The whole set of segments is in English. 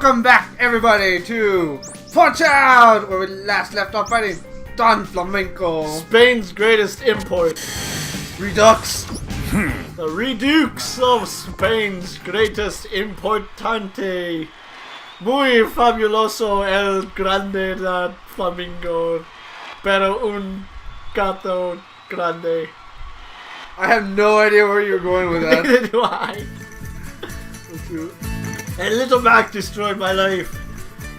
Welcome back, everybody, to Punch Out, where we last left off fighting Don Flamenco, Spain's greatest import. Redux. The Redux of Spain's greatest importante. Muy fabuloso el grande la flamingo, pero un gato grande. I have no idea where you're going with that. Neither do I. A little Mac destroyed my life,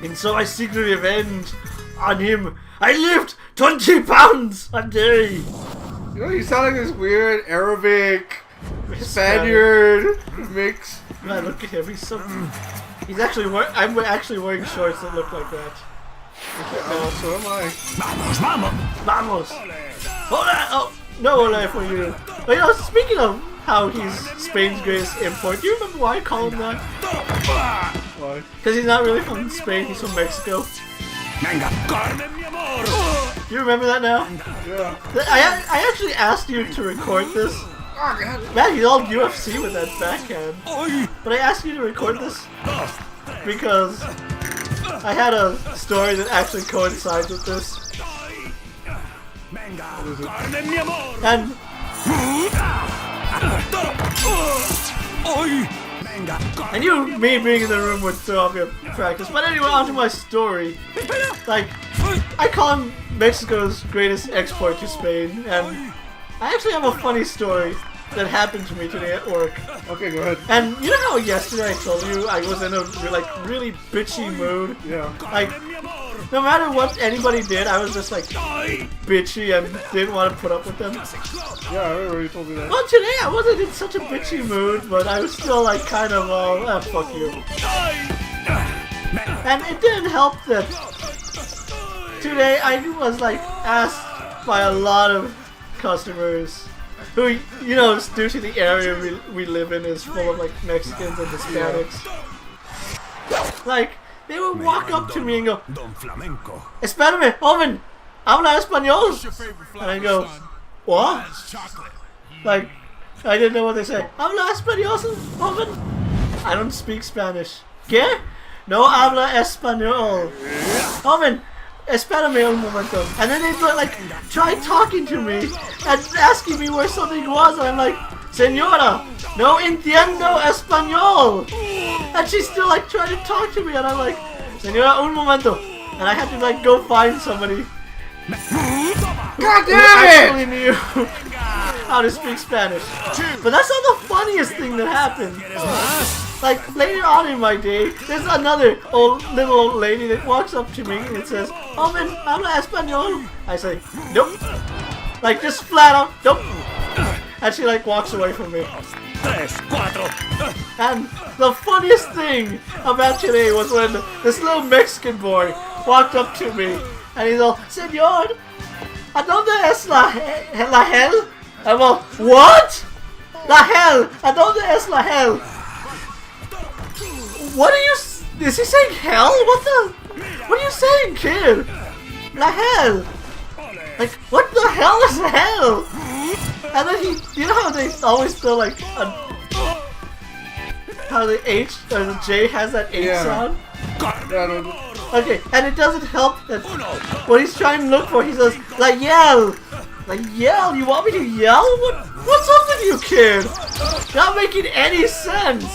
and so I seek revenge on him. I lift 20 pounds a day. You know, you sound like this weird Arabic Spaniard mix. Man, look at him. He's actually I'm actually wearing shorts that look like that. So am I. Vamos! Hola! Oh, no hola for you. But, you know, speaking of how he's Spain's greatest import, do you remember why I call him that? Why? Because he's not really from Spain, he's from Mexico. Do you remember that now? Yeah. I actually asked you to record this. Oh, God. Man, he's all UFC with that backhand. But I asked you to record this because I had a story that actually coincides with this. And me being in the room would throw off your practice. But anyway, on to my story. Like, I call him Mexico's greatest export to Spain, and I actually have a funny story that happened to me today at work. Okay, go ahead. And you know how yesterday I told you I was in a really bitchy mood? Yeah. Like, no matter what anybody did, I was just like bitchy and didn't want to put up with them. Yeah, I remember you told me that. Well, today I wasn't in such a bitchy mood, but I was still like kind of, fuck you. And it didn't help that today I was like asked by a lot of customers who, you know, due to the area we live in is full of like Mexicans and Hispanics. Like, they would walk up to me and go, Don Flamenco. Espérame, joven, habla español. And I go, what? Like, I didn't know what they say. Habla español, joven? I don't speak Spanish. ¿Qué? No habla español. Joven, espérame un momento. And then they'd like try talking to me and asking me where something was, and I'm like, Señora, no entiendo español. And she's still like trying to talk to me, and I'm like, Señora, un momento. And I had to like go find somebody God who damn actually it! knew how to speak Spanish. But that's not the funniest thing that happened. Like, later on in my day, there's another little old lady that walks up to me and says, Joven, habla español? I say, nope. Like, just flat out, nope. And she, like, walks away from me. And the funniest thing about today was when this little Mexican boy walked up to me and he's all, Señor, ¿a dónde es la hell? I'm all, what? La hell? ¿A dónde es la hell? What are you? Is he saying hell? What are you saying, kid? La hell? Like, what the hell is hell? And then you know how they always throw like how the H or the J has that H sound? Okay, and it doesn't help that what he's trying to look for, he says, like yell. Like yell? You want me to yell? What's up with you, kid? Not making any sense.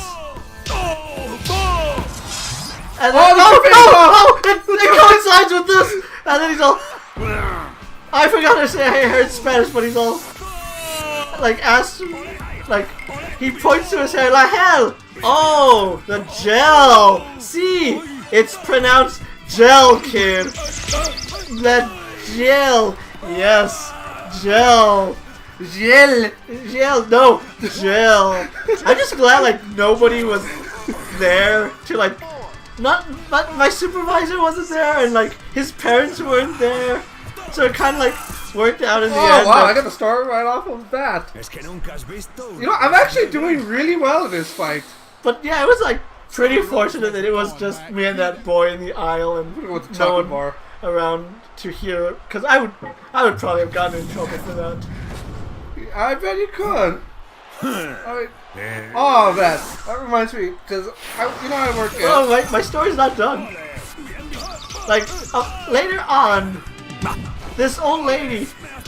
And then, it coincides with this! And then he's all, I forgot to say I heard Spanish, but he's all, like, like, he points to his hair, like, hell! Oh, the gel! See, it's pronounced gel, kid. The gel. Yes, gel. Gel, no, gel. I'm just glad, like, nobody was there to, like, but my supervisor wasn't there, and like his parents weren't there, so it kind of like worked out in the end. Oh wow, I got to start right off of that. You know, I'm actually doing really well in this fight. But yeah, it was like pretty fortunate that it was just me and that boy in the aisle, and no one around to hear, because I would probably have gotten in trouble for that. I bet you could. Alright. Oh man, that reminds me, because I work at... Oh, my story's not done. Like, later on, this old lady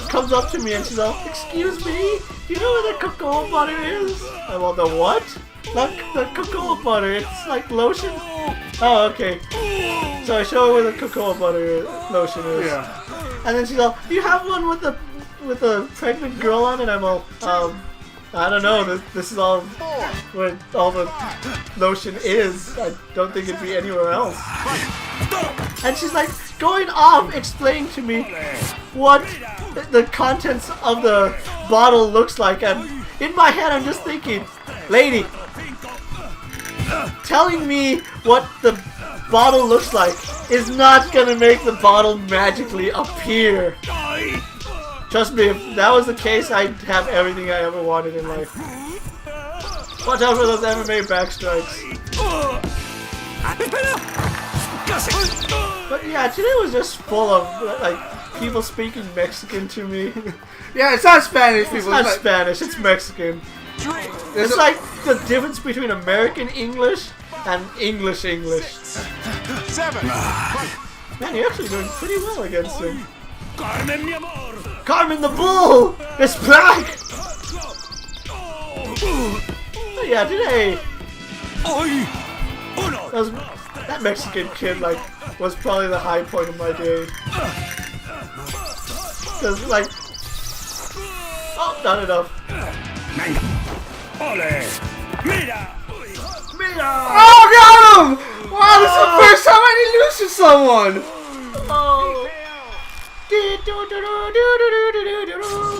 comes up to me and she's like, "Excuse me, do you know where the cocoa butter is?" I'm like, "The what?" The cocoa butter, it's like lotion. Oh, okay. So I show her where the cocoa butter lotion is. Yeah. And then she's like, "Do you have one with a pregnant girl on it?" I'm all, I don't know, this is all where all the lotion is. I don't think it'd be anywhere else. And she's like going off explaining to me what the contents of the bottle looks like, and in my head I'm just thinking, lady, telling me what the bottle looks like is not gonna make the bottle magically appear. Trust me, if that was the case, I'd have everything I ever wanted in life. Watch out for those MMA backstrikes. But yeah, today was just full of like people speaking Mexican to me. Yeah, it's not Spanish, people. It's not Spanish, it's Mexican. It's like the difference between American English and English English. 7. Man, you're actually doing pretty well against him. Carmen the Bull is back! Oh yeah, today that Mexican kid was probably the high point of my day. Cause like, oh, not enough. Oh, got him! Wow, this is the first time I didn't lose to someone. Oh.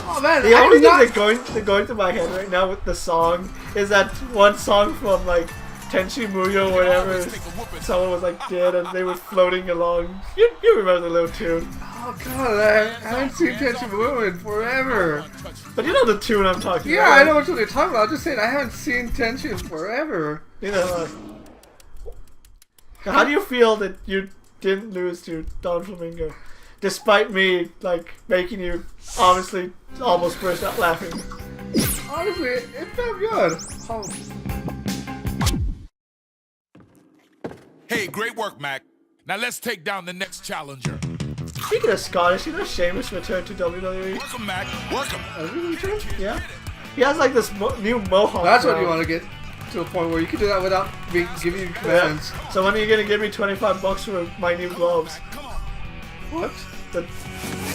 Oh man, the only thing that's going through my head right now with the song is that one song from like Tenchi Muyo or whatever. Someone was like dead and they were floating along. You remember the little tune? Oh god, I haven't seen Tenchi Muyo in forever. But you know the tune I'm talking about. Yeah, I know what you're talking about. I'm just saying I haven't seen Tenchi in forever. Neither have I. Now, how do you feel that you didn't lose to Don Flamenco? Despite me, like, making you obviously almost burst out laughing. Honestly, it felt good. Oh. Hey, great work, Mac. Now let's take down the next challenger. Speaking of Scottish, you know Sheamus returned to WWE? Work him, Mac. Work him. Yeah. He has like this new mohawk. That's what you want to get to a point where you can do that without me giving you commands. Yeah. So when are you gonna give me $25 for my new gloves? What?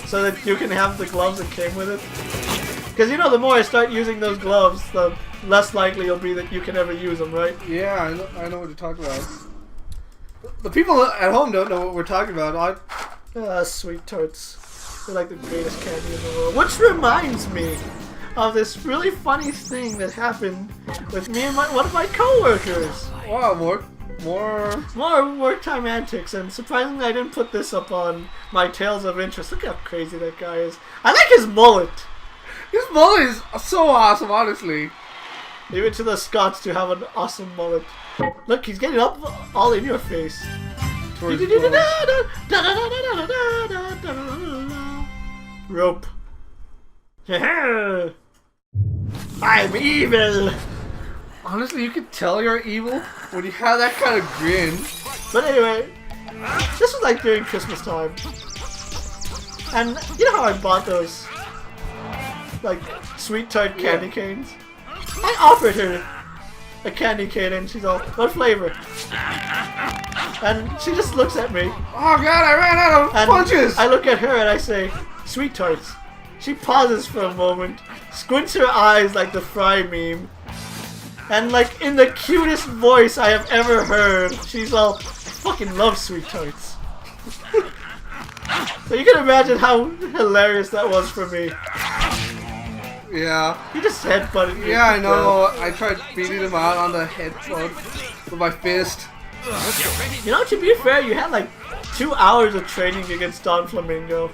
So that you can have the gloves that came with it? Because you know, the more I start using those gloves, the less likely it'll be that you can ever use them, right? Yeah, I know what you're talking about. The people at home don't know what we're talking about. Sweet tarts. They're like the greatest candy in the world. Which reminds me of this really funny thing that happened with me and one of my co-workers. Wow, more work time antics, and surprisingly I didn't put this up on my Tales of Interest. Look how crazy that guy is. I like his mullet. His mullet is so awesome, honestly. Leave it to the Scots to have an awesome mullet. Look, he's getting up all in your face. Rope. I'm evil. Honestly, you can tell you're evil when you have that kind of grin. But anyway, this was like during Christmas time. And you know how I bought those like sweet tart candy canes? I offered her a candy cane and she's all, "What flavor?" And she just looks at me. Oh god, I ran out of punches! I look at her and I say, "Sweet tarts." She pauses for a moment, squints her eyes like the Fry meme, and like in the cutest voice I have ever heard, she's all, "I fucking love sweet tarts." So you can imagine how hilarious that was for me. Yeah. You just headbutted me. Yeah, I know. I tried beating him out on the headbutt with my fist. You know, to be fair, you had like 2 hours of training against Don Flamenco.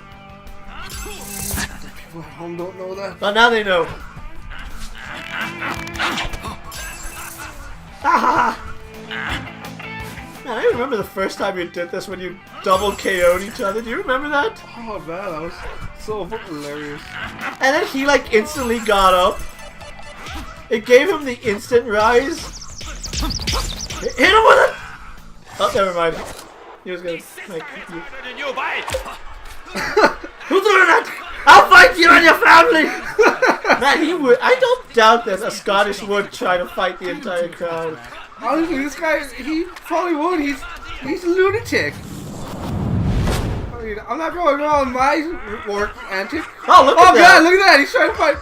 People at home don't know that. But now they know. Man, I remember the first time you did this when you double KO'd each other. Do you remember that? Oh man, that was so hilarious. And then he like instantly got up it gave him the instant rise. Hit him with it! Oh, never mind. He was gonna make you. Who threw that? I'll fight you and your family! Man, he would. I don't doubt that a Scottish would try to fight the entire crowd. Honestly, this guy, he probably would. He's a lunatic. I mean, I'm not going around my work antic. Oh, look at Oh that! god, look at that! He's trying to fight.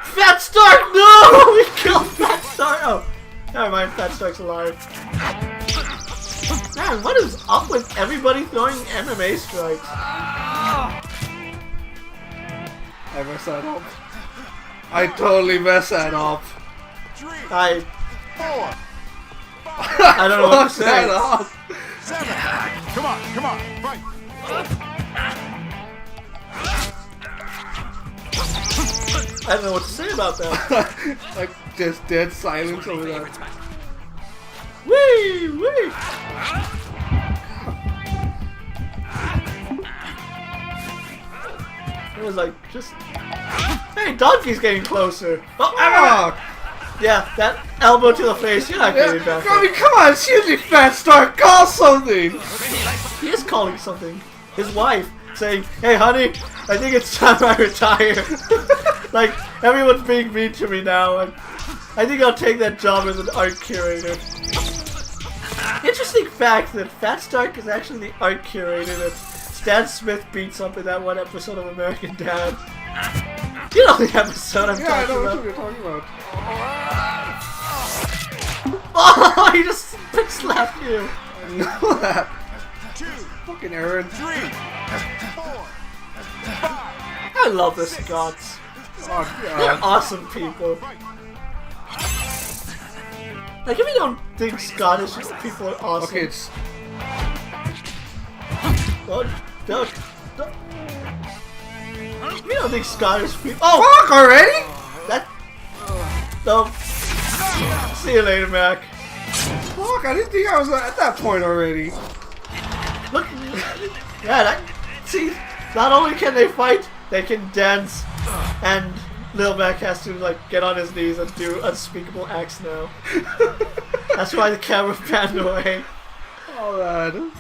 Fat Stark, no! We killed Fat Stark! Oh, never mind, Fat Stark's alive. Man, what is up with everybody throwing MMA strikes? I messed that up. I totally messed that up. I don't know what to say. That up. Come on, fight. I don't know what to say about that. Like, just dead silence over that. Wee! Wee! It was like, just... Hey, Donkey's getting closer. Oh, Oh, yeah, that elbow to the face, you're not getting back. I mean, come on, excuse me, Fat Star, call something! He is calling something. His wife saying, "Hey, honey, I think it's time I retire." Like, everyone's being mean to me now. And I think I'll take that job as an art curator. Interesting fact that Fat Stark is actually the art curator that Stan Smith beats up in that one episode of American Dad. You know the episode I'm Yeah, I talking know about. what you're talking about. Oh, he just bitch slapped you. I know that. Fucking Aran. I love the Scots. Oh, They're God. awesome people. Like, if you don't think Scottish people are awesome. Okay, it's... Don't. If you don't think Scottish people. Oh! Fuck already? That. No. See you later, Mac. Fuck, I didn't think I was at that point already. Look. Yeah, that. See, not only can they fight, they can dance. And Lil Mac has to, like, get on his knees and do unspeakable acts now. That's why the camera panned away. Oh, man.